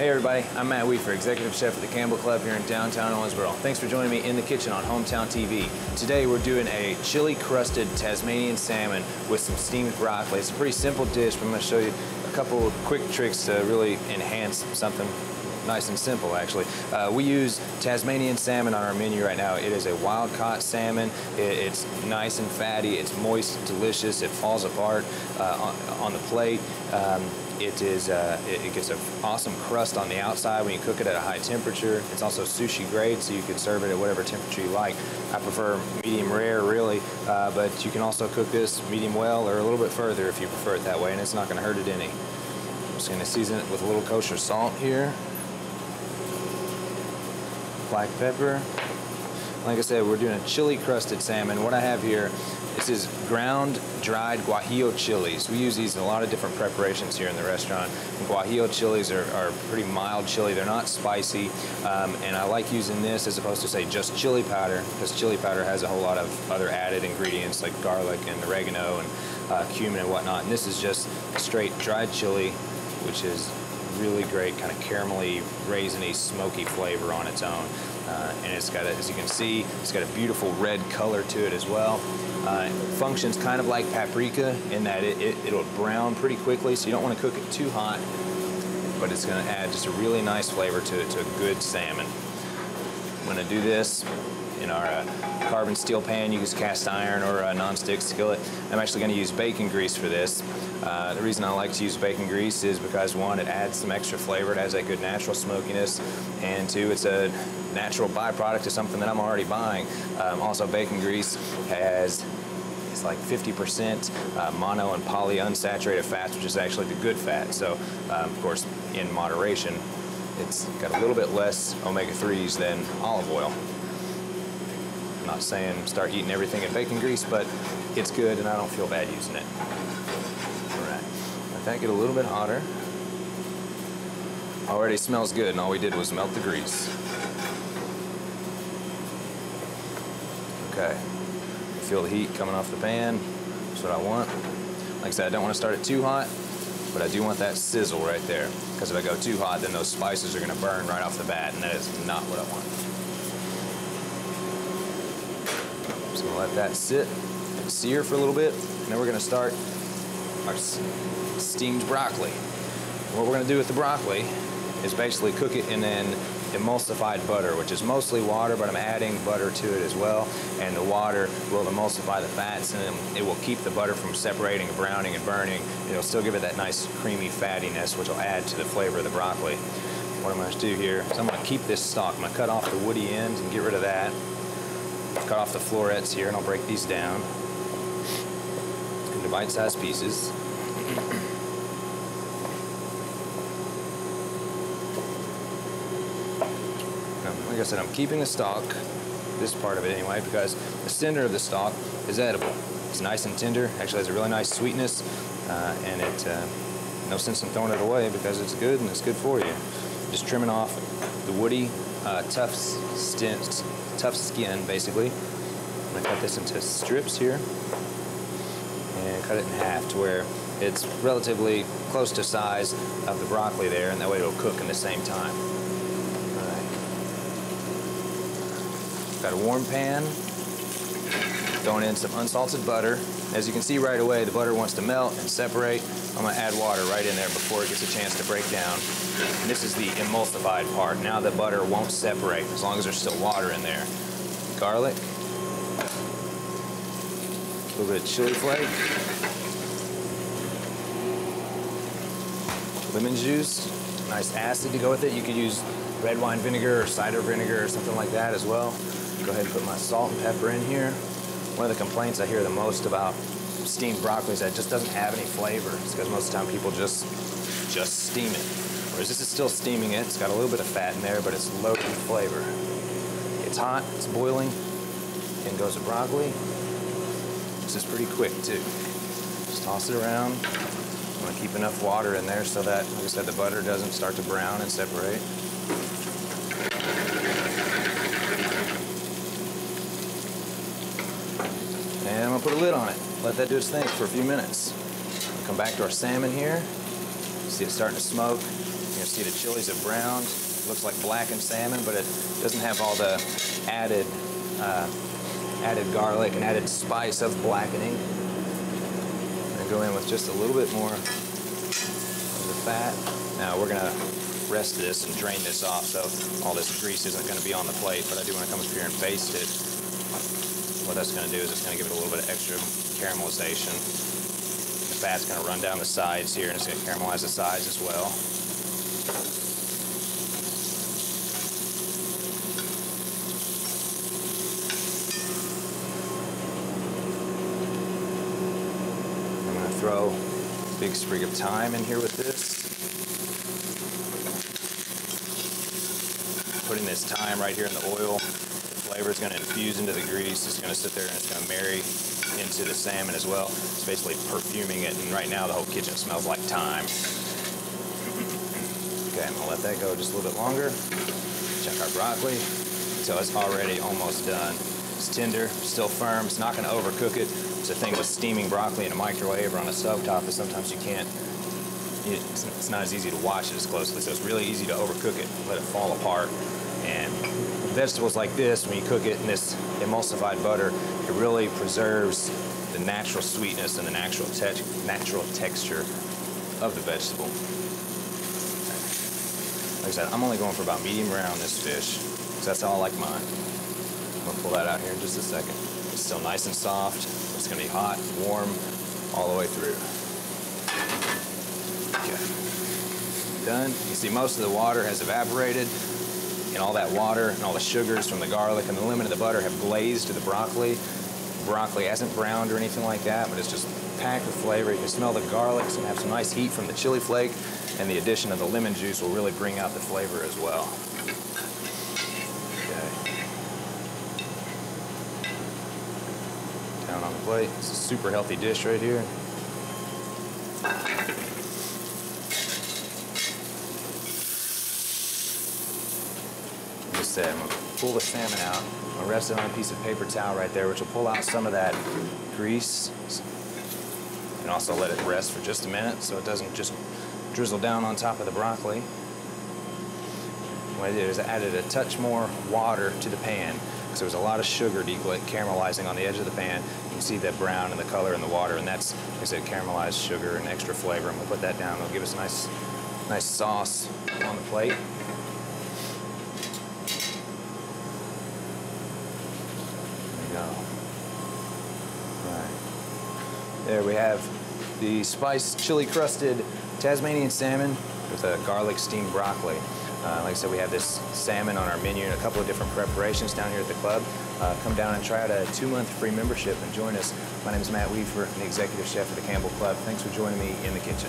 Hey everybody, I'm Matt Weafer, Executive Chef at the Campbell Club here in downtown Owensboro. Thanks for joining me in the kitchen on Hometown TV. Today we're doing a chili crusted Tasmanian salmon with some steamed broccoli. It's a pretty simple dish, but I'm going to show you a couple of quick tricks to really enhance something nice and simple actually. We use Tasmanian salmon on our menu right now. It is a wild caught salmon. It's nice and fatty, it's moist, delicious, it falls apart on the plate. It gets an awesome crust on the outside when you cook it at a high temperature. It's also sushi grade, so you can serve it at whatever temperature you like. I prefer medium rare, really, but you can also cook this medium well or a little bit further if you prefer it that way, and it's not going to hurt it any. I'm just going to season it with a little kosher salt here. Black pepper. Like I said, we're doing a chili crusted salmon. What I have here, this is ground dried guajillo chilies. We use these in a lot of different preparations here in the restaurant. And guajillo chilies are pretty mild chili. They're not spicy, and I like using this as opposed to say just chili powder, because chili powder has a whole lot of other added ingredients like garlic and oregano and cumin and whatnot. And this is just straight dried chili, which is really great, kind of caramelly, raisiny, smoky flavor on its own. And it's got, as you can see, it's got a beautiful red color to it as well. It functions kind of like paprika in that it'll brown pretty quickly, so you don't want to cook it too hot, but it's going to add just a really nice flavor to a good salmon. I'm going to do this in our carbon steel pan. You use cast iron or a non-stick skillet. I'm actually going to use bacon grease for this. The reason I like to use bacon grease is because, one, it adds some extra flavor. It has that good natural smokiness, and two, it's a natural byproduct of something that I'm already buying. Also, bacon grease it's like 50% mono and poly unsaturated fats, which is actually the good fat. So, of course, in moderation, it's got a little bit less omega-3s than olive oil. I'm not saying start eating everything in bacon grease, but it's good and I don't feel bad using it. All right, let that get a little bit hotter. Already smells good, and all we did was melt the grease. Okay, feel the heat coming off the pan. That's what I want. Like I said, I don't want to start it too hot, but I do want that sizzle right there, because if I go too hot, then those spices are going to burn right off the bat, and that is not what I want. So we'll let that sit and sear for a little bit, and then we're going to start our steamed broccoli. What we're going to do with the broccoli is basically cook it in an emulsified butter, which is mostly water, but I'm adding butter to it as well, and the water will emulsify the fats, and it will keep the butter from separating, browning, and burning. It'll still give it that nice creamy fattiness, which will add to the flavor of the broccoli. What I'm going to do here is I'm going to keep this stalk. I'm going to cut off the woody ends and get rid of that. Cut off the florets here, and I'll break these down into bite-sized pieces. Like I said, I'm keeping the stalk, this part of it anyway, because the center of the stalk is edible. It's nice and tender, actually has a really nice sweetness, and no sense in throwing it away because it's good and it's good for you. Just trimming off the woody, tough skin, basically. I'm going to cut this into strips here and cut it in half to where it's relatively close to size of the broccoli there, and that way it'll cook in the same time. Got a warm pan, throwing in some unsalted butter. As you can see right away, the butter wants to melt and separate. I'm going to add water right in there before it gets a chance to break down. And this is the emulsified part. Now the butter won't separate as long as there's still water in there. Garlic, a little bit of chili flake, lemon juice, nice acid to go with it. You could use red wine vinegar or cider vinegar or something like that as well. Go ahead and put my salt and pepper in here. One of the complaints I hear the most about steamed broccoli is that it just doesn't have any flavor. It's because most of the time people just steam it. Whereas this is still steaming it. It's got a little bit of fat in there, but it's loaded with flavor. It's hot, it's boiling. In goes the broccoli. This is pretty quick too. Just toss it around. I'm going to keep enough water in there so that, like I said, the butter doesn't start to brown and separate. And I'm going to put a lid on it. Let that do its thing for a few minutes. We'll come back to our salmon here. See it starting to smoke. You're going to see the chilies have browned. Looks like blackened salmon, but it doesn't have all the added garlic and added spice of blackening. I'm gonna go in with just a little bit more of the fat. Now we're gonna rest this and drain this off, so all this grease isn't gonna be on the plate, but I do wanna come up here and baste it. What that's gonna do is it's gonna give it a little bit of extra caramelization. The fat's gonna run down the sides here, and it's gonna caramelize the sides as well. Throw a big sprig of thyme in here with this. Putting this thyme right here in the oil, the flavor is going to infuse into the grease. It's going to sit there and it's going to marry into the salmon as well. It's basically perfuming it, and right now the whole kitchen smells like thyme. Okay, I'm going to let that go just a little bit longer. Check our broccoli. So it's already almost done. It's tender, still firm. It's not going to overcook it. It's the thing with steaming broccoli in a microwave or on a stovetop is sometimes you can't, it's not as easy to watch it as closely, so it's really easy to overcook it, let it fall apart. And vegetables like this, when you cook it in this emulsified butter, it really preserves the natural sweetness and the natural texture of the vegetable. Like I said, I'm only going for about medium rare on this fish, because that's all like mine. I'm going to pull that out here in just a second. It's still nice and soft. It's going to be hot, warm, all the way through. Okay. Done. You see most of the water has evaporated, and all that water and all the sugars from the garlic and the lemon and the butter have glazed the broccoli. The broccoli hasn't browned or anything like that, but it's just packed with flavor. You can smell the garlic. It's going to have some nice heat from the chili flake, and the addition of the lemon juice will really bring out the flavor as well. On the plate. It's a super healthy dish right here. Like I said, I'm going to pull the salmon out. I'm going to rest it on a piece of paper towel right there, which will pull out some of that grease. And also let it rest for just a minute so it doesn't just drizzle down on top of the broccoli. What I did is I added a touch more water to the pan, because there was a lot of sugar caramelizing on the edge of the pan. You can see that brown and the color in the water, and that's, like I said, caramelized sugar and extra flavor. I'm going to put that down. It'll give us a nice sauce on the plate. There we go. All right. There we have the spiced chili crusted Tasmanian salmon with a garlic steamed broccoli. Like I said, we have this salmon on our menu and a couple of different preparations down here at the club. Come down and try out a 2-month free membership and join us. My name is Matt Weafer, the executive chef of the Campbell Club. Thanks for joining me in the kitchen.